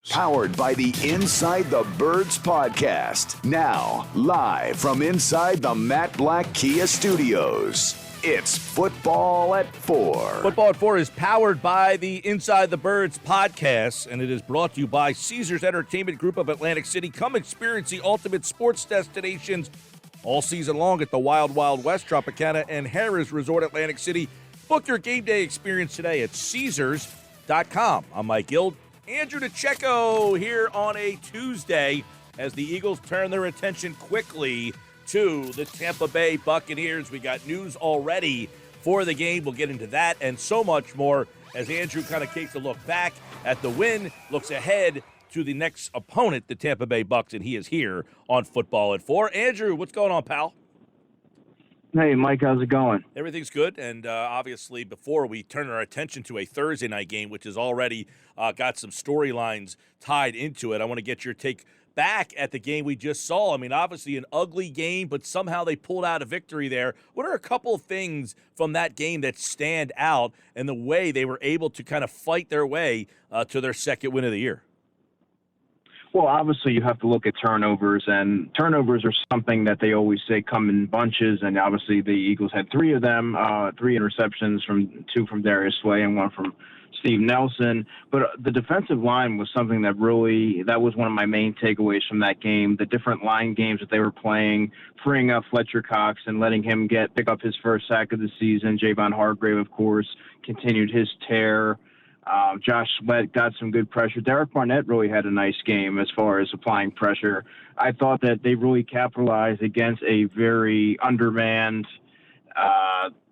Powered by the Inside the Birds podcast. Now, live from inside the Matt Black Kia Studios. It's Football at 4. Football at 4 is powered by the Inside the Birds podcast, and it is brought to you by Caesars Entertainment Group of Atlantic City. Come experience the ultimate sports destinations all season long at the Wild Wild West, Tropicana, and Harrah's Resort Atlantic City. Book your game day experience today at Caesars.com. I'm Mike Gill. Andrew Dicecco here on a Tuesday as the Eagles turn their attention quickly to the Tampa Bay Buccaneers. We got news already for the game. We'll get into that and so much more as Andrew kind of takes a look back at the win, looks ahead to the next opponent, the Tampa Bay Bucs, and he is here on Football at 4. Andrew, what's going on, pal? Hey, Mike, how's it going? Everything's good, and obviously before we turn our attention to a Thursday night game, which has already got some storylines tied into it, I want to get your take back at the game we just saw. I mean, obviously an ugly game, but somehow they pulled out a victory there. What are a couple of things from that game that stand out and the way they were able to kind of fight their way to their second win of the year? Well, obviously you have to look at turnovers, and turnovers are something that they always say come in bunches, and obviously the Eagles had three of them, three interceptions, two from Darius Slay and one from Steve Nelson. But the defensive line was something that was one of my main takeaways from that game. The different line games that they were playing, freeing up Fletcher Cox and letting him pick up his first sack of the season. Javon Hargrave, of course, continued his tear. Josh Sweat got some good pressure. Derek Barnett really had a nice game as far as applying pressure. I thought that they really capitalized against a very undermanned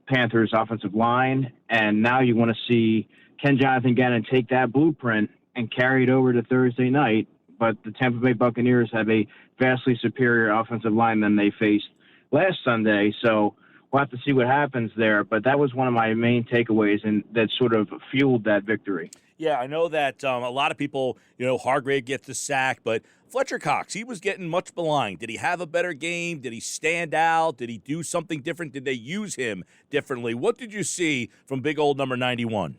Panthers offensive line, and now you want to see Ken Jonathan Gannon take that blueprint and carry it over to Thursday night. But the Tampa Bay Buccaneers have a vastly superior offensive line than they faced last Sunday, so we'll have to see what happens there. But that was one of my main takeaways, and that sort of fueled that victory. Yeah, I know that a lot of people, Hargrave gets the sack, but Fletcher Cox, he was getting much maligned. Did he have a better game? Did he stand out? Did he do something different? Did they use him differently? What did you see from big old number 91?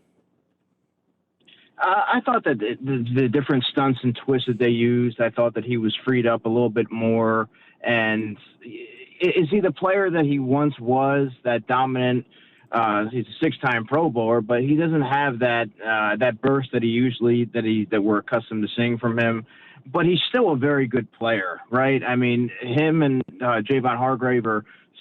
I thought that the different stunts and twists that they used, I thought that he was freed up a little bit more. And is he the player that he once was, that dominant? He's a six-time Pro Bowler, but he doesn't have that burst that we're accustomed to seeing from him. But he's still a very good player, right? I mean, him and Javon Hargrave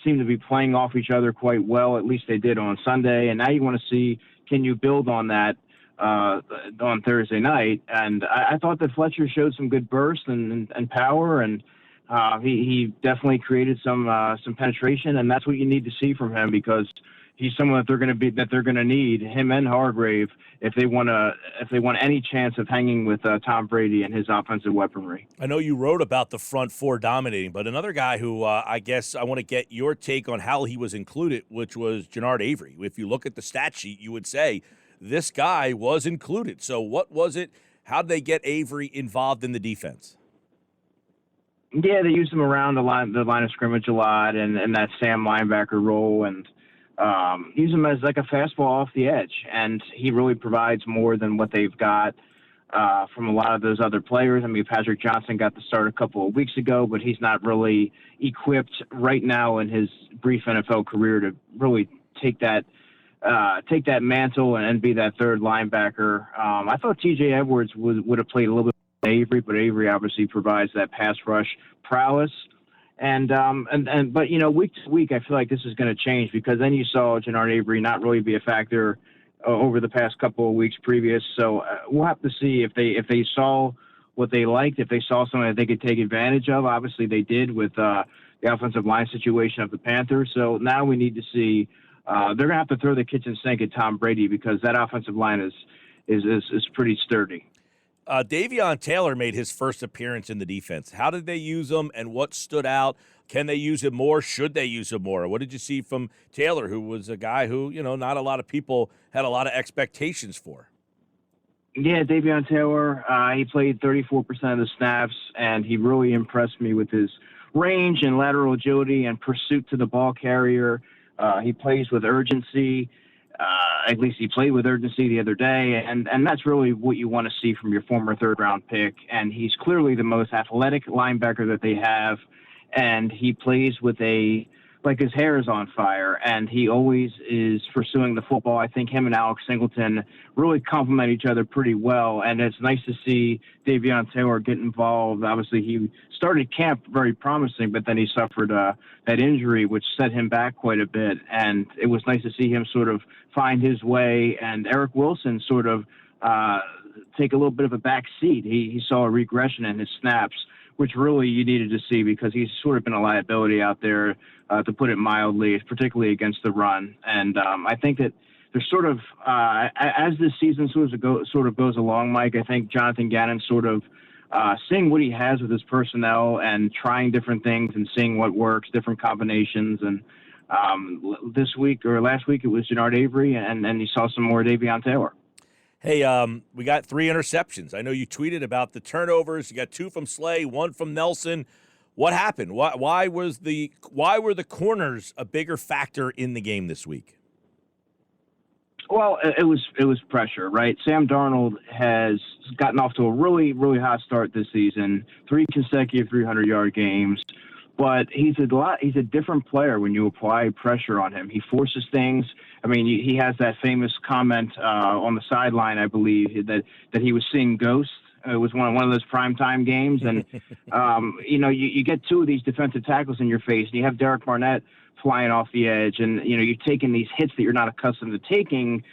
seem to be playing off each other quite well. At least they did on Sunday. And now you want to see, can you build on that on Thursday night? And I thought that Fletcher showed some good burst and power, and he definitely created some penetration, and that's what you need to see from him, because he's someone that they're going to need, him and Hargrave, if they want any chance of hanging with Tom Brady and his offensive weaponry. I know you wrote about the front four dominating, but another guy who I guess I want to get your take on how he was included, which was Jannard Avery. If you look at the stat sheet, you would say this guy was included. So what was it? How did they get Avery involved in the defense? Yeah, they used him around the line of scrimmage a lot, and that Sam linebacker role, and use him as like a fastball off the edge. And he really provides more than what they've got from a lot of those other players. I mean, Patrick Johnson got the start a couple of weeks ago, but he's not really equipped right now in his brief NFL career to really take that mantle and be that third linebacker. I thought T.J. Edwards would have played a little bit more than Avery, but Avery obviously provides that pass rush prowess. But week to week, I feel like this is going to change, because then you saw Jannard Avery not really be a factor over the past couple of weeks previous. So we'll have to see if they saw what they liked, if they saw something that they could take advantage of. Obviously, they did with the offensive line situation of the Panthers. So now we need to see. They're going to have to throw the kitchen sink at Tom Brady, because that offensive line is pretty sturdy. Davion Taylor made his first appearance in the defense. How did they use him, and what stood out? Can they use him more? Should they use him more? What did you see from Taylor, who was a guy who, not a lot of people had a lot of expectations for? Yeah, Davion Taylor, he played 34% of the snaps, and he really impressed me with his range and lateral agility and pursuit to the ball carrier. He plays with urgency. At least he played with urgency the other day, and that's really what you want to see from your former third-round pick. And he's clearly the most athletic linebacker that they have, and he plays with like his hair is on fire, and he always is pursuing the football. I think him and Alex Singleton really complement each other pretty well, and it's nice to see Davion Taylor get involved. Obviously, he started camp very promising, but then he suffered that injury, which set him back quite a bit, and it was nice to see him sort of find his way, and Eric Wilson sort of take a little bit of a back seat. He saw a regression in his snaps, which really you needed to see because he's sort of been a liability out there, to put it mildly, particularly against the run. And I think that there's sort of, as this season sort of goes along, Mike, I think Jonathan Gannon sort of seeing what he has with his personnel and trying different things and seeing what works, different combinations. And this week or last week it was Jannard Avery, and you saw some more Davion Taylor. Hey, we got 3 interceptions. I know you tweeted about the turnovers. You got 2 from Slay, 1 from Nelson. What happened? Why were the corners a bigger factor in the game this week? Well, it was pressure, right? Sam Darnold has gotten off to a really, really hot start this season, 3 consecutive 300-yard games. But he's a different player when you apply pressure on him. He forces things. I mean, he has that famous comment on the sideline, I believe, that he was seeing ghosts. It was one of those primetime games. And, you get 2 of these defensive tackles in your face, and you have Derek Barnett flying off the edge. And, you're taking these hits that you're not accustomed to taking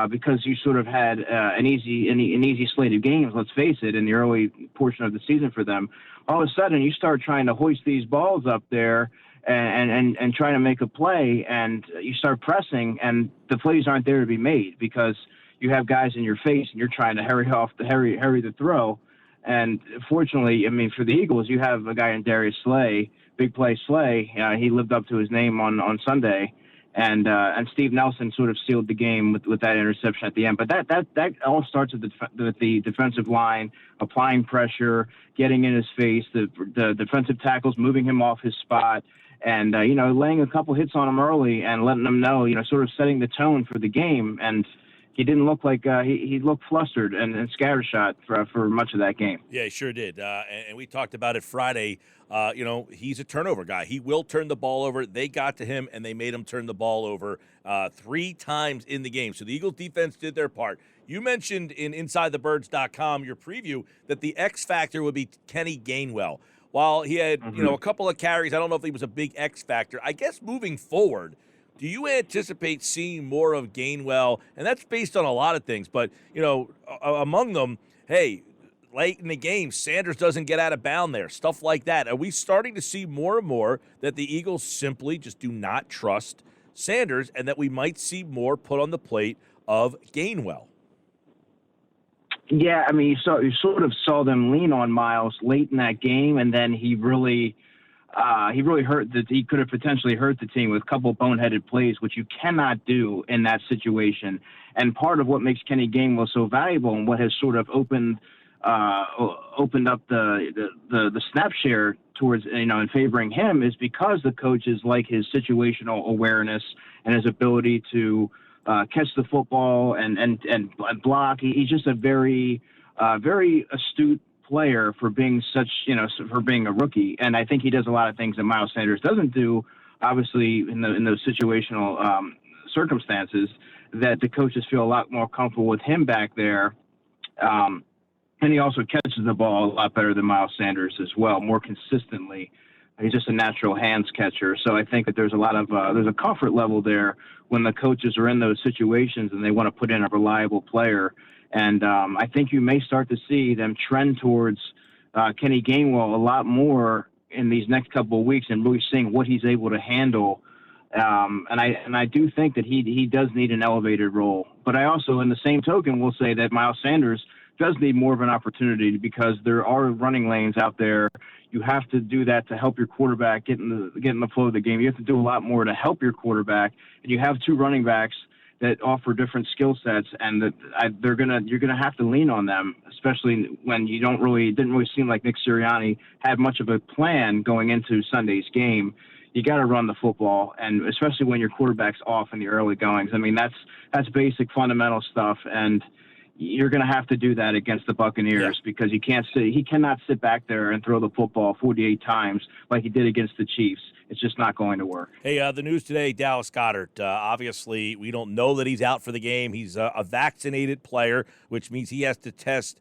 because you sort of had an easy slate of games, let's face it, in the early portion of the season for them. All of a sudden, you start trying to hoist these balls up there and trying to make a play, and you start pressing, and the plays aren't there to be made because you have guys in your face, and you're trying to hurry the throw. And fortunately, I mean, for the Eagles, you have a guy in Darius Slay, big play Slay. He lived up to his name on Sunday. And Steve Nelson sort of sealed the game with that interception at the end. But that all starts with the defensive line applying pressure, getting in his face, the defensive tackles moving him off his spot, and laying a couple hits on him early and letting them know, sort of setting the tone for the game. And he didn't look like he looked flustered and scattershot for much of that game. Yeah, he sure did. And we talked about it Friday. He's a turnover guy. He will turn the ball over. They got to him, and they made him turn the ball over 3 times in the game. So the Eagles defense did their part. You mentioned in InsideTheBirds.com, your preview, that the X factor would be Kenny Gainwell. While he had a couple of carries, I don't know if he was a big X factor. I guess moving forward, do you anticipate seeing more of Gainwell? And that's based on a lot of things. But, among them, hey, late in the game, Sanders doesn't get out of bounds there, stuff like that. Are we starting to see more and more that the Eagles simply just do not trust Sanders and that we might see more put on the plate of Gainwell? Yeah, I mean, you sort of saw them lean on Miles late in that game, and then he really hurt he could have potentially hurt the team with a couple boneheaded plays, which you cannot do in that situation. And part of what makes Kenny Gainwell so valuable and what has sort of opened up the snap share towards in favoring him is because the coaches like his situational awareness and his ability to catch the football and block. He's just a very astute player for being for being a rookie, and I think he does a lot of things that Miles Sanders doesn't do. Obviously, in those situational circumstances, that the coaches feel a lot more comfortable with him back there. And he also catches the ball a lot better than Miles Sanders as well, more consistently. He's just a natural hands catcher. So I think that there's a lot of there's a comfort level there when the coaches are in those situations and they want to put in a reliable player. And I think you may start to see them trend towards Kenny Gainwell a lot more in these next couple of weeks and really seeing what he's able to handle. And I do think that he does need an elevated role. But I also, in the same token, will say that Miles Sanders does need more of an opportunity because there are running lanes out there. You have to do that to help your quarterback get in the flow of the game. You have to do a lot more to help your quarterback. And you have 2 running backs that offer different skill sets, and that you're gonna have to lean on them, especially when you didn't really seem like Nick Sirianni had much of a plan going into Sunday's game. you got to run the football, and especially when your quarterback's off in the early goings. I mean, that's basic fundamental stuff, and you're going to have to do that against the Buccaneers because he cannot sit back there and throw the football 48 times like he did against the Chiefs. It's just not going to work. Hey, the news today, Dallas Goedert. Obviously, we don't know that he's out for the game. He's a vaccinated player, which means he has to test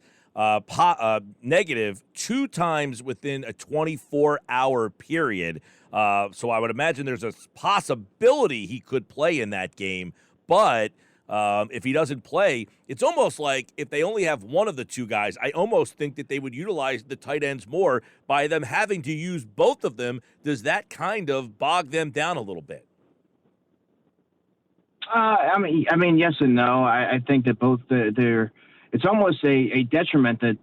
negative 2 times within a 24-hour period. So I would imagine there's a possibility he could play in that game. But if he doesn't play, it's almost like if they only have one of the two guys, I almost think that they would utilize the tight ends more by them having to use both of them. Does that kind of bog them down a little bit? I mean, yes and no. I think that both they're. It's almost a detriment that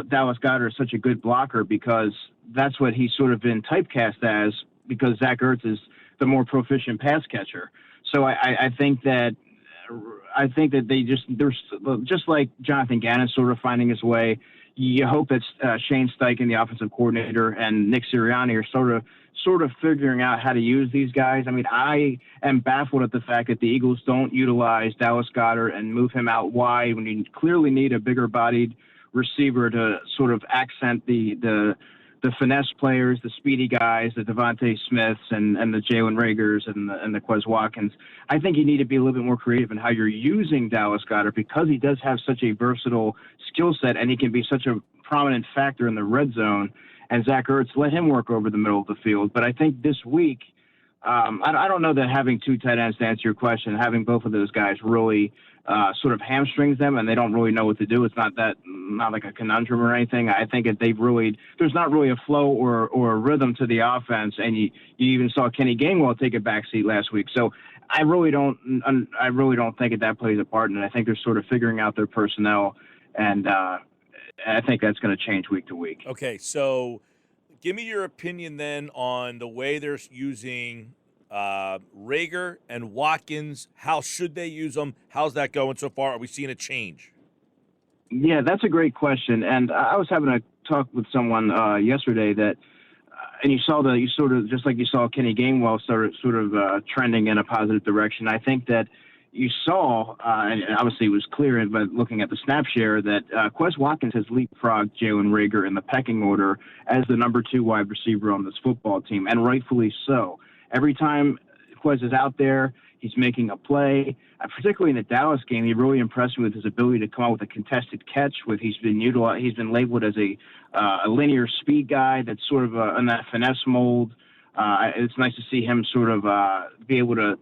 Dallas Goedert is such a good blocker because that's what he's sort of been typecast as because Zach Ertz is the more proficient pass catcher. So I think that they're just like Jonathan Gannon sort of finding his way. You hope that Shane Steichen, the offensive coordinator, and Nick Sirianni are sort of figuring out how to use these guys. I mean, I am baffled at the fact that the Eagles don't utilize Dallas Goedert and move him out wide when you clearly need a bigger-bodied receiver to sort of accent the finesse players, the speedy guys, the Devontae Smiths and the Jalen Reagors and the Quez Watkins. I think you need to be a little bit more creative in how you're using Dallas Goedert because he does have such a versatile skill set and he can be such a prominent factor in the red zone. And Zach Ertz, let him work over the middle of the field. But I think this week, I don't know that having 2 tight ends, to answer your question, having both of those guys really sort of hamstrings them, and they don't really know what to do. It's not like a conundrum or anything. I think that there's not really a flow or a rhythm to the offense, and you even saw Kenny Gainwell take a backseat last week. So I really don't think that plays a part, and I think they're sort of figuring out their personnel, and I think that's going to change week to week. Okay, so give me your opinion then on the way they're using Reagor and Watkins. How should they use them? How's that going so far? Are we seeing a change? Yeah, that's a great question. And I was having a talk with someone yesterday that, and you sort of just like you saw Kenny Gainwell sort of trending in a positive direction. I think that you saw, and obviously it was clear by looking at the snap share, that Quez Watkins has leapfrogged Jalen Reagor in the pecking order as the number 2 wide receiver on this football team, and rightfully so. Every time Quez is out there, he's making a play. Particularly in the Dallas game, he really impressed me with his ability to come out with a contested catch. He's been labeled as a linear speed guy that's sort of in that finesse mold. It's nice to see him sort of be able to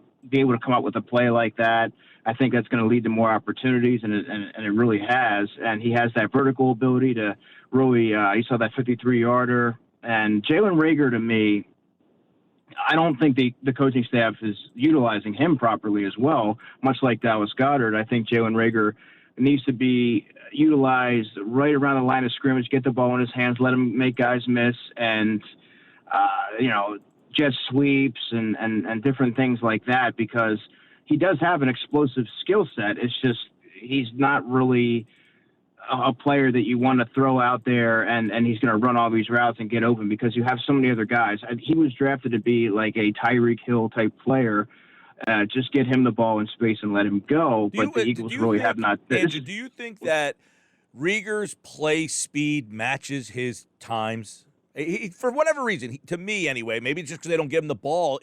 come out with a play like that. I think that's going to lead to more opportunities, and it really has. And he has that vertical ability to really. You saw that 53-yarder. And Jalen Reagor, to me, I don't think the coaching staff is utilizing him properly as well. Much like Dallas Goedert, I think Jalen Reagor needs to be utilized right around the line of scrimmage, get the ball in his hands, let him make guys miss, and jet sweeps and different things like that, because he does have an explosive skill set. It's just he's not really a player that you want to throw out there and he's going to run all these routes and get open because you have so many other guys. He was drafted to be like a Tyreek Hill type player. Just get him the ball in space and let him go. But the Eagles really have not. Andrew, do you think that Reagor's play speed matches his times? For whatever reason, to me anyway, maybe it's just because they don't give him the ball.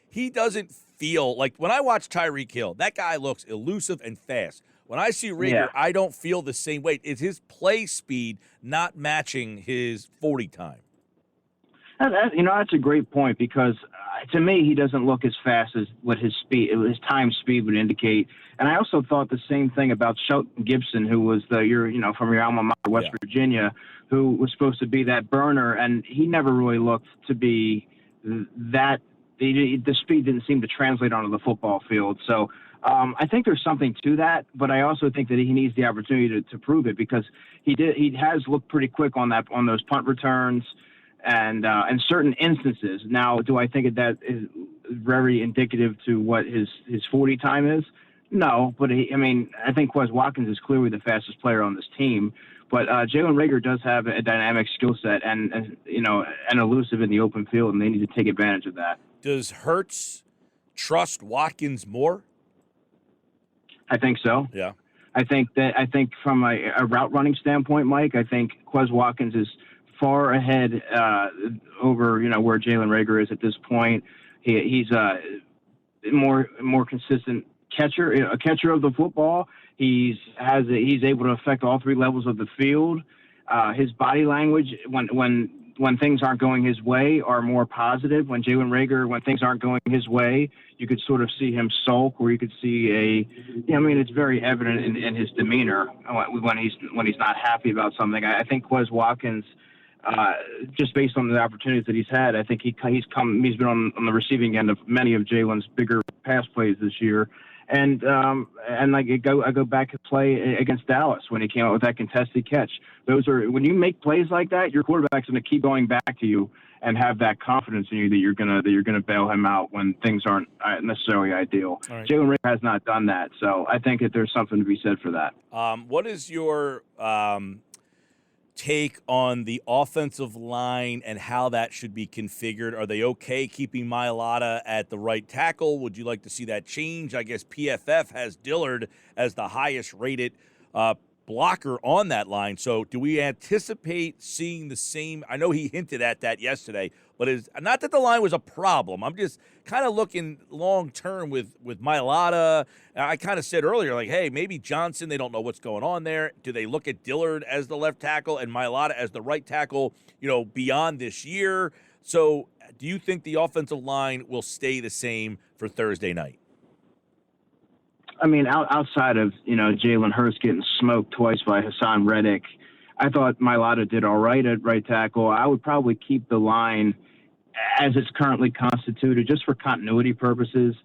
He doesn't feel like when I watch Tyreek Hill, that guy looks elusive and fast. When I see Reagor, I don't feel the same way. Is his play speed not matching his 40 time? That's a great point because to me, he doesn't look as fast as what his time speed would indicate. And I also thought the same thing about Shelton Gibson, who was from your alma mater, West Virginia, who was supposed to be that burner, and he never really looked to be that. The speed didn't seem to translate onto the football field. So I think there's something to that, but I also think that he needs the opportunity to prove it because he has looked pretty quick on those punt returns and in certain instances. Now, do I think that is very indicative to what his 40 time is? No, but I think Quez Watkins is clearly the fastest player on this team. But Jalen Reagor does have a dynamic skill set and elusive in the open field, and they need to take advantage of that. Does Hurts trust Watkins more? I think so. Yeah. I think from a route running standpoint, Mike, I think Quez Watkins is far ahead over where Jalen Reagor is at this point. He's a more consistent a catcher of the football. He's able to affect all three levels of the field. His body language when things aren't going his way are more positive. When things aren't going his way, you could sort of see him sulk, or you could see it's very evident in his demeanor when he's not happy about something. I think Quez Watkins, just based on the opportunities that he's had, I think he's been on the receiving end of many of Jalen's bigger pass plays this year. And I go back and play against Dallas when he came out with that contested catch. When you make plays like that, your quarterback's going to keep going back to you and have that confidence in you that you're gonna bail him out when things aren't necessarily ideal. Right. Jalen Reagor has not done that, so I think that there's something to be said for that. What is your take on the offensive line and how that should be configured? Are they okay keeping Mailata at the right tackle? Would you like to see that change? I guess PFF has Dillard as the highest rated blocker on that line. So do we anticipate seeing the same? I know he hinted at that yesterday, but it's not that the line was a problem. I'm just kind of looking long term with Mailata. I kind of said earlier, like, hey, maybe Johnson, they don't know what's going on there. Do they look at Dillard as the left tackle and Mailata as the right tackle, beyond this year? So do you think the offensive line will stay the same for Thursday night? I mean, outside of, Jalen Hurts getting smoked twice by Hassan Reddick, I thought Mailata did all right at right tackle. I would probably keep the line as it's currently constituted just for continuity purposes.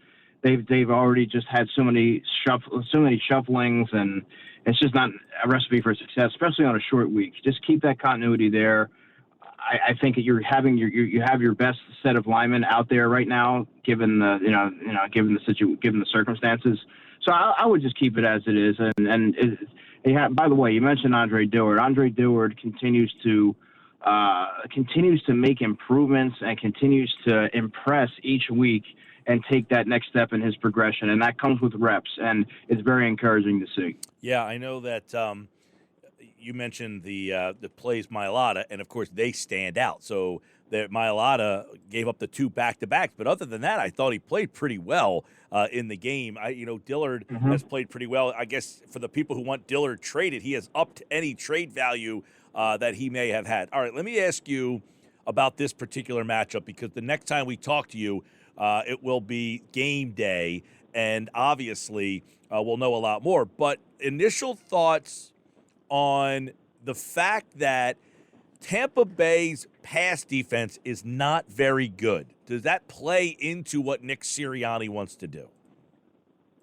They've already just had so many shufflings, and it's just not a recipe for success, especially on a short week. Just keep that continuity there. I think that you have your best set of linemen out there right now, given the circumstances. So I would just keep it as it is. By the way, you mentioned Andre Dillard. Andre Dillard continues to make improvements and continues to impress each week and take that next step in his progression, and that comes with reps, and it's very encouraging to see. Yeah, I know that. You mentioned the plays Mailata, and of course they stand out. So that Mailata gave up the 2 back-to-backs, but other than that, I thought he played pretty well in the game. Dillard has played pretty well. I guess for the people who want Dillard traded, he has upped any trade value that he may have had. All right, let me ask you about this particular matchup, because the next time we talk to you, it will be game day, and obviously we'll know a lot more. But initial thoughts on the fact that Tampa Bay's pass defense is not very good. Does that play into what Nick Sirianni wants to do?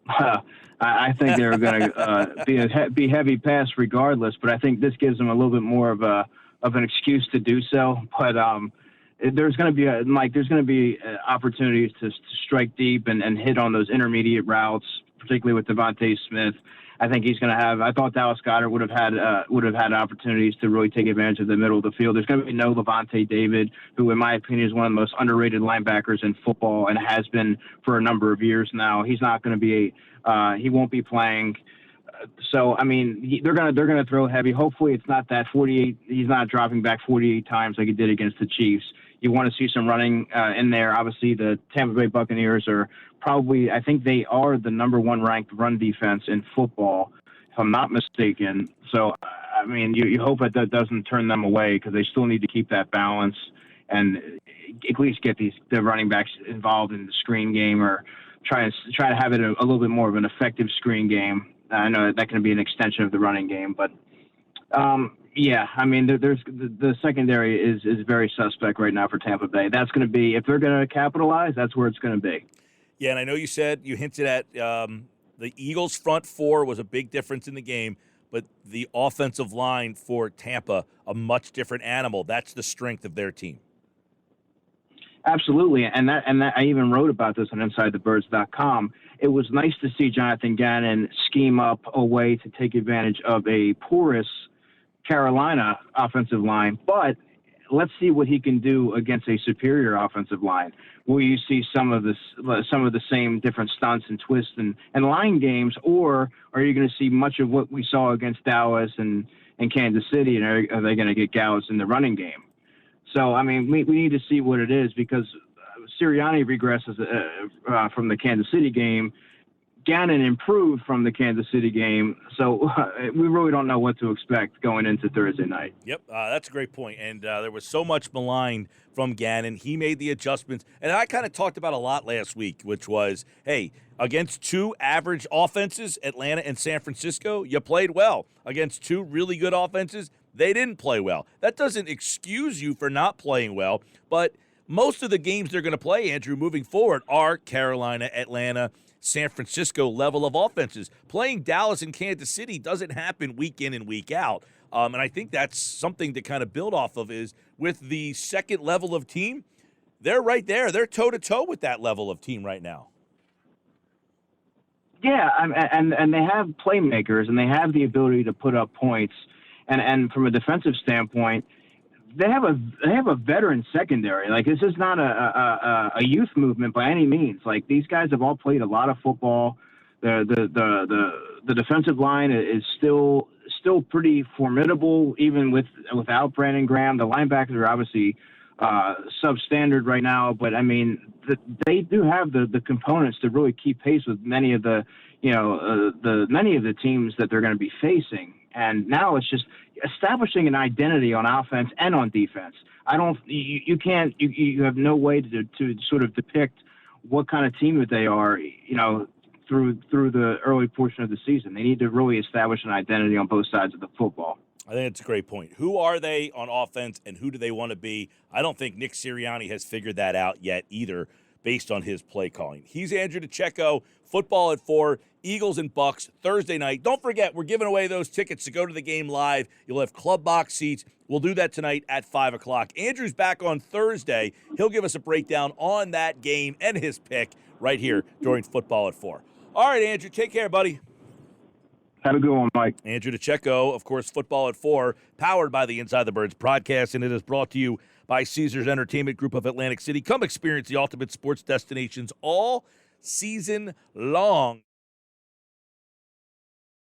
I think they're going to be heavy pass regardless, but I think this gives them a little bit more of an excuse to do so. But there's going to be opportunities to strike deep and hit on those intermediate routes, particularly with Devontae Smith. I think he's going to have. I thought Dallas Goedert would have had opportunities to really take advantage of the middle of the field. There's going to be no Levante David, who, in my opinion, is one of the most underrated linebackers in football and has been for a number of years now. He's not going to be. He won't be playing. So I mean, they're going to throw heavy. Hopefully, it's not that 48. He's not dropping back 48 times like he did against the Chiefs. You want to see some running in there. Obviously, the Tampa Bay Buccaneers are probably, I think they are the number 1 ranked run defense in football, if I'm not mistaken. So, I mean, you hope that doesn't turn them away, because they still need to keep that balance and at least get the running backs involved in the screen game, or try to have it a little bit more of an effective screen game. I know that can be an extension of the running game, but yeah, I mean, there's the secondary is very suspect right now for Tampa Bay. That's going to be, if they're going to capitalize, that's where it's going to be. Yeah, and I know you hinted at the Eagles' front 4 was a big difference in the game, but the offensive line for Tampa, a much different animal. That's the strength of their team. Absolutely, and that I even wrote about this on InsideTheBirds.com. It was nice to see Jonathan Gannon scheme up a way to take advantage of a porous Carolina offensive line, but let's see what he can do against a superior offensive line. Will you see some of the same different stunts and twists and line games, or are you going to see much of what we saw against Dallas and Kansas City, and are they going to get gouged in the running game? So, I mean, we need to see what it is, because Sirianni regresses from the Kansas City game. Gannon improved from the Kansas City game, so we really don't know what to expect going into Thursday night. Yep, that's a great point. And there was so much maligned from Gannon. He made the adjustments. And I kind of talked about a lot last week, which was, hey, against two average offenses, Atlanta and San Francisco, you played well. Against two really good offenses, they didn't play well. That doesn't excuse you for not playing well, but most of the games they're going to play, Andrew, moving forward are Carolina, Atlanta, San Francisco level of offenses. Playing Dallas and Kansas City doesn't happen week in and week out. And I think that's something to kind of build off of, is with the second level of team, they're right there. They're toe-to-toe with that level of team right now. Yeah, and they have playmakers, and they have the ability to put up points. And from a defensive standpoint, they have a veteran secondary. Like, this is not a youth movement by any means. Like, these guys have all played a lot of football. The defensive line is still pretty formidable, even without Brandon Graham. The linebackers are obviously substandard right now, but I mean, they do have the components to really keep pace with many of the teams that they're going to be facing. And now it's just establishing an identity on offense and on defense. You have no way to sort of depict what kind of team that they are, through the early portion of the season. They need to really establish an identity on both sides of the football. I think it's a great point. Who are they on offense, and who do they want to be? I don't think Nick Sirianni has figured that out yet either, based on his play calling. He's Andrew Dicecco. Football at 4, Eagles and Bucs Thursday night. Don't forget, we're giving away those tickets to go to the game live. You'll have club box seats. We'll do that tonight at 5 o'clock. Andrew's back on Thursday. He'll give us a breakdown on that game and his pick right here during Football at 4. All right, Andrew, take care, buddy. Have a good one, Mike. Andrew Dicecco, of course, Football at 4, powered by the Inside the Birds podcast, and it is brought to you by Caesars Entertainment Group of Atlantic City. Come experience the ultimate sports destinations all season long.